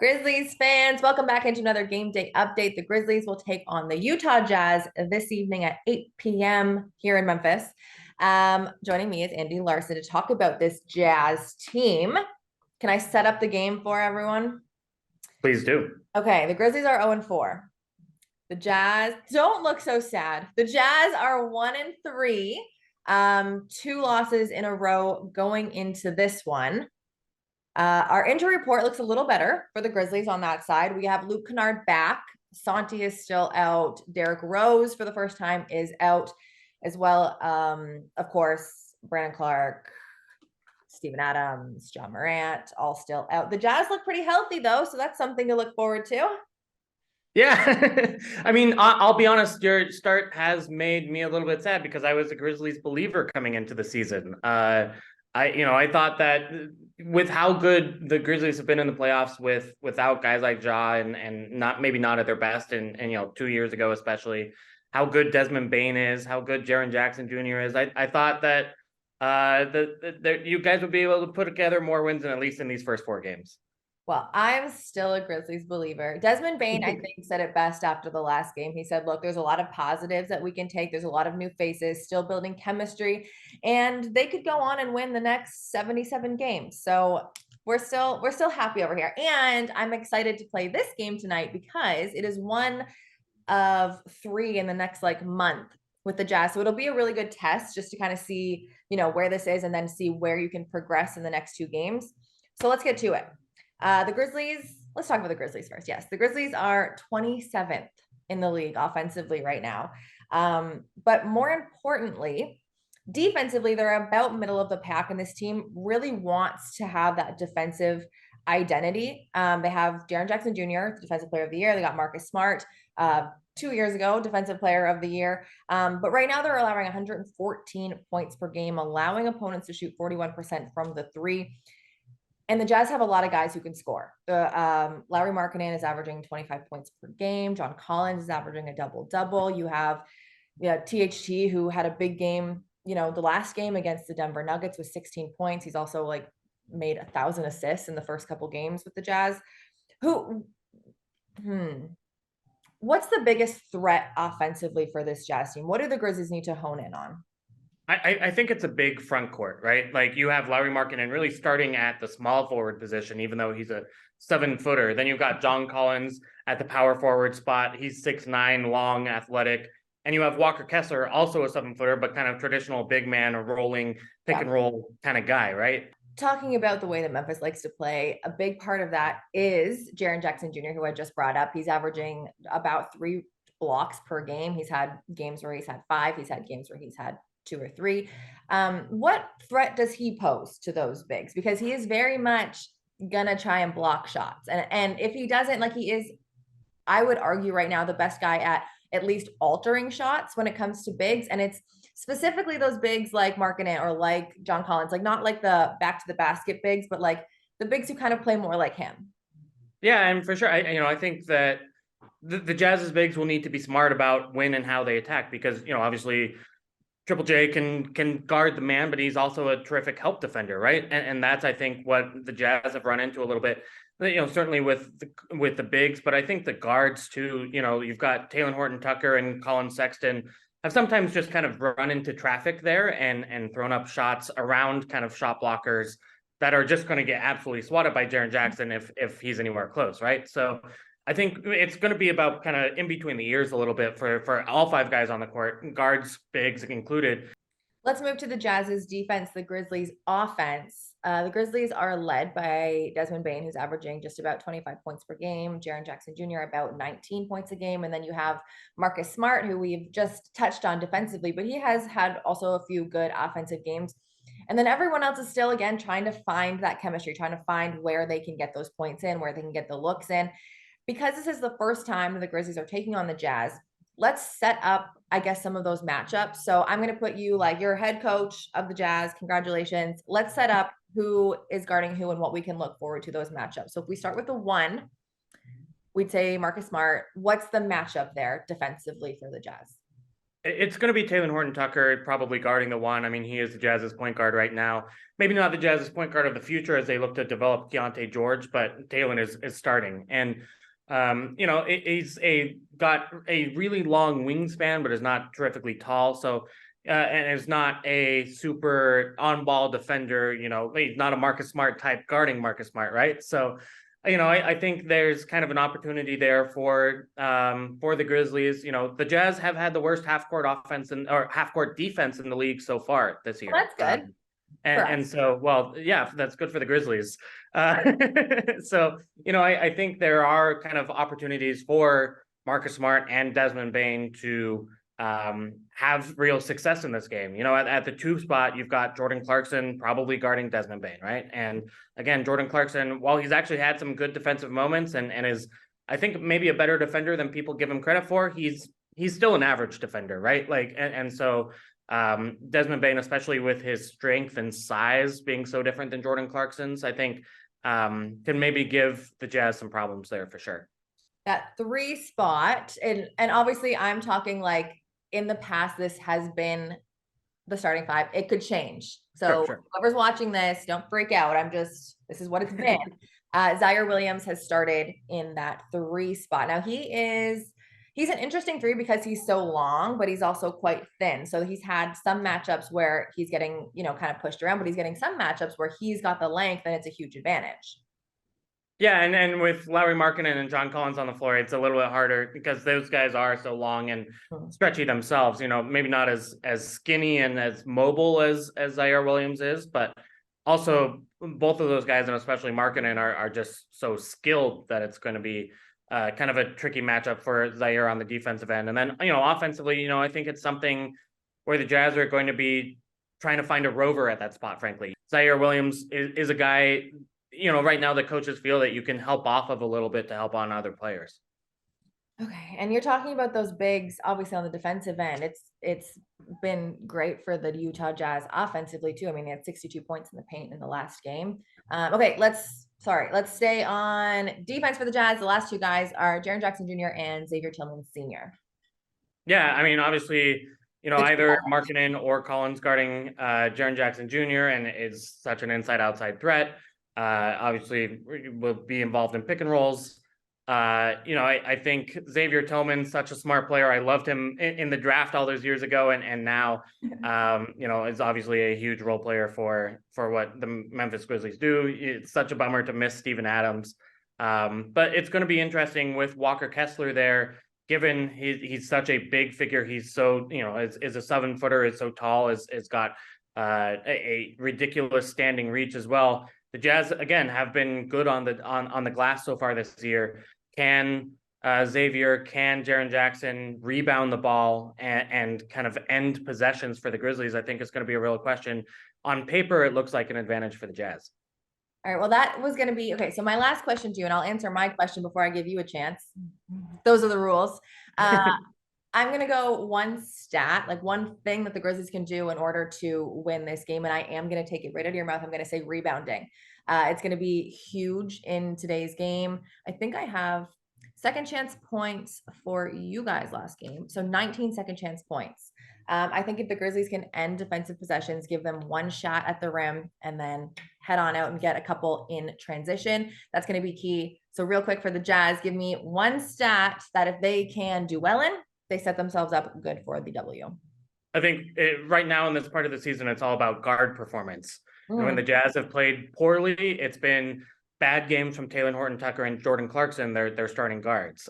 Grizzlies fans, welcome back into another game day update. The Grizzlies will take on the Utah Jazz this evening at 8 p.m. here in Memphis. Joining me is Andy Larsen to talk about this Jazz team. Can I set up the game for everyone? Please do. Okay, the Grizzlies are 0-4. The Jazz don't look so sad. The Jazz are 1-3, two losses in a row going into this one. Our injury report looks a little better for the Grizzlies on that side. We have Luke Kennard back. Santi is still out. Derrick Rose for the first time is out as well. Of course, Brandon Clark, Steven Adams, John Morant, all still out. The Jazz look pretty healthy though, so that's something to look forward to. Yeah. I mean, I'll be honest, your start has made me a little bit sad because I was a Grizzlies believer coming into the season. I thought that with how good the Grizzlies have been in the playoffs without guys like Ja and not at their best and 2 years ago especially, how good Desmond Bane is, how good Jaren Jackson Jr. is. I thought that you guys would be able to put together more wins than at least in these first four games. Well, I'm still a Grizzlies believer. Desmond Bane, I think, said it best after the last game. He said, look, there's a lot of positives that we can take. There's a lot of new faces, still building chemistry, and they could go on and win the next 77 games. So we're still happy over here. And I'm excited to play this game tonight because it is one of three in the next month with the Jazz. So it'll be a really good test just to kind of see, where this is and then see where you can progress in the next two games. So let's get to it. The Grizzlies, let's talk about the Grizzlies first. Yes, the Grizzlies are 27th in the league offensively right now. But more importantly, defensively, they're about middle of the pack, and this team really wants to have that defensive identity. They have Jaren Jackson Jr., Defensive Player of the Year. They got Marcus Smart 2 years ago, Defensive Player of the Year. But right now they're allowing 114 points per game, allowing opponents to shoot 41% from the three. And the Jazz have a lot of guys who can score. Lauri Markkanen is averaging 25 points per game. John Collins is averaging a double-double. You have THT, who had a big game, the last game against the Denver Nuggets with 16 points. He's also made 1,000 assists in the first couple games with the Jazz. What's the biggest threat offensively for this Jazz team? What do the Grizzlies need to hone in on? I think it's a big front court, right? Like you have Larry Markkanen really starting at the small forward position, even though he's a 7-footer. Then you've got John Collins at the power forward spot. He's 6'9", long, athletic. And you have Walker Kessler, also a 7-footer, but kind of traditional big man, a rolling pick and roll kind of guy, right? Talking about the way that Memphis likes to play, a big part of that is Jaren Jackson Jr., who I just brought up. He's averaging about 3 blocks per game. He's had games where he's had 5. He's had games where he's had 2 or 3. What threat does he pose to those bigs? Because he is very much gonna try and block shots. And if he doesn't, he is, I would argue right now, the best guy at least altering shots when it comes to bigs. And it's specifically those bigs like Markkanen or like John Collins, not like the back to the basket bigs, but the bigs who kind of play more like him. Yeah, and for sure, I think that the Jazz's bigs will need to be smart about when and how they attack because obviously Triple J can guard the man, but he's also a terrific help defender, right? And that's I think what the Jazz have run into a little bit. Certainly with the bigs, but I think the guards too. You've got Talen Horton-Tucker and Colin Sexton have sometimes just kind of run into traffic there and thrown up shots around kind of shot blockers that are just going to get absolutely swatted by Jaren Jackson if he's anywhere close, right? So I think it's going to be about kind of in between the ears a little bit for all 5 guys on the court, guards, bigs included. Let's move to the Jazz's defense, the Grizzlies' offense. The Grizzlies are led by Desmond Bane, who's averaging just about 25 points per game. Jaren Jackson Jr. about 19 points a game. And then you have Marcus Smart, who we've just touched on defensively, but he has had also a few good offensive games. And then everyone else is still, again, trying to find that chemistry, trying to find where they can get those points in, where they can get the looks in. Because this is the first time that the Grizzlies are taking on the Jazz, let's set up, I guess, some of those matchups. So I'm going to put you you're head coach of the Jazz. Congratulations. Let's set up who is guarding who and what we can look forward to those matchups. So if we start with the 1, we'd say Marcus Smart. What's the matchup there defensively for the Jazz? It's going to be Taylor Horton-Tucker probably guarding the one. I mean, he is the Jazz's point guard right now. Maybe not the Jazz's point guard of the future as they look to develop Keontae George, but Taylor is starting. And he's got a really long wingspan, but is not terrifically tall. So and is not a super on-ball defender. He's not a Marcus Smart type guarding Marcus Smart, right? So I think there's kind of an opportunity there for the Grizzlies. The Jazz have had the worst half court offense or half court defense in the league so far this year. Well, that's good for And us. so, well, yeah, that's good for the Grizzlies. So, I think there are kind of opportunities for Marcus Smart and Desmond Bane to have real success in this game. At the two spot, you've got Jordan Clarkson probably guarding Desmond Bane, right? And again, Jordan Clarkson, while he's actually had some good defensive moments and is, I think, maybe a better defender than people give him credit for, he's still an average defender, right? Like, and so Desmond Bane, especially with his strength and size being so different than Jordan Clarkson's, I think can maybe give the Jazz some problems there for sure. That three spot, and obviously I'm talking like in the past, this has been the starting five. It could change. So Sure. whoever's watching this, don't freak out. This is what it's been. Zaire Williams has started in that three spot. Now he's an interesting three because he's so long, but he's also quite thin. So he's had some matchups where he's getting, kind of pushed around, but he's getting some matchups where he's got the length and it's a huge advantage. Yeah, and with Lauri Markkanen and John Collins on the floor, it's a little bit harder because those guys are so long and stretchy themselves. Maybe not as skinny and as mobile as Zaire Williams is, but also both of those guys, and especially Markkanen, are just so skilled that it's going to be kind of a tricky matchup for Zaire on the defensive end. And then offensively, I think it's something where the Jazz are going to be trying to find a rover at that spot. Frankly, Zaire Williams is a guy. Right now the coaches feel that you can help off of a little bit to help on other players. Okay, and you're talking about those bigs, obviously on the defensive end. It's been great for the Utah Jazz offensively too. I mean, they had 62 points in the paint in the last game. Okay, let's stay on defense for the Jazz. The last two guys are Jaren Jackson Jr. and Xavier Tillman Sr. Yeah, I mean, obviously, either Markkanen or Collins guarding Jaren Jackson Jr. and is such an inside-outside threat. Obviously, will be involved in pick and rolls. I think Xavier Tillman's such a smart player. I loved him in the draft all those years ago, and now, is obviously a huge role player for what the Memphis Grizzlies do. It's such a bummer to miss Steven Adams, but it's going to be interesting with Walker Kessler there. Given he's such a big figure, he's so is a 7-footer, is so tall, is got a ridiculous standing reach as well. The Jazz again have been good on the glass so far this year. Can Xavier, can Jaren Jackson rebound the ball and kind of end possessions for the Grizzlies? I think it's going to be a real question. On paper, it looks like an advantage for the Jazz. All right, well, that was going to be okay. So my last question to you, and I'll answer my question before I give you a chance. Those are the rules. I'm going to go one stat, like one thing that the Grizzlies can do in order to win this game. And I am going to take it right out of your mouth. I'm going to say rebounding. It's going to be huge in today's game. I think I have second chance points for you guys last game. So 19 second chance points. I think if the Grizzlies can end defensive possessions, give them one shot at the rim, and then head on out and get a couple in transition, that's going to be key. So real quick for the Jazz, give me one stat that if they can do well in, they set themselves up good for the W. I think right now in this part of the season, it's all about guard performance. And when the Jazz have played poorly, it's been bad games from Taylor Horton-Tucker and Jordan Clarkson, they're starting guards.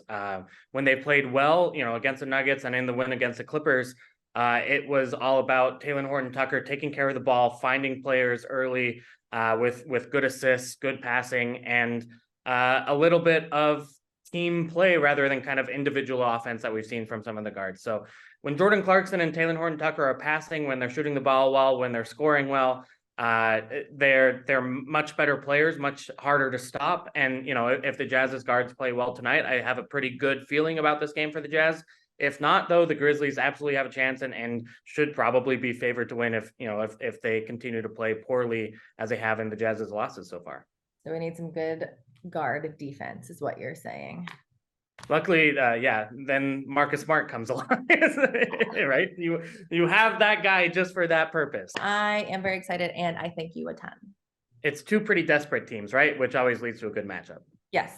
When they played well, against the Nuggets and in the win against the Clippers, it was all about Taylor Horton-Tucker taking care of the ball, finding players early with good assists, good passing, and a little bit of team play rather than kind of individual offense that we've seen from some of the guards. So when Jordan Clarkson and Taylor Horton-Tucker are passing, when they're shooting the ball well, when they're scoring well, they're much better players, much harder to stop. And, if the Jazz's guards play well tonight, I have a pretty good feeling about this game for the Jazz. If not, though, the Grizzlies absolutely have a chance and should probably be favored to win if they continue to play poorly as they have in the Jazz's losses so far. So we need some good guard defense is what you're saying. Luckily, yeah, then Marcus Smart comes along, right? You have that guy just for that purpose. I am very excited, and I thank you a ton. It's two pretty desperate teams, right? Which always leads to a good matchup. Yes.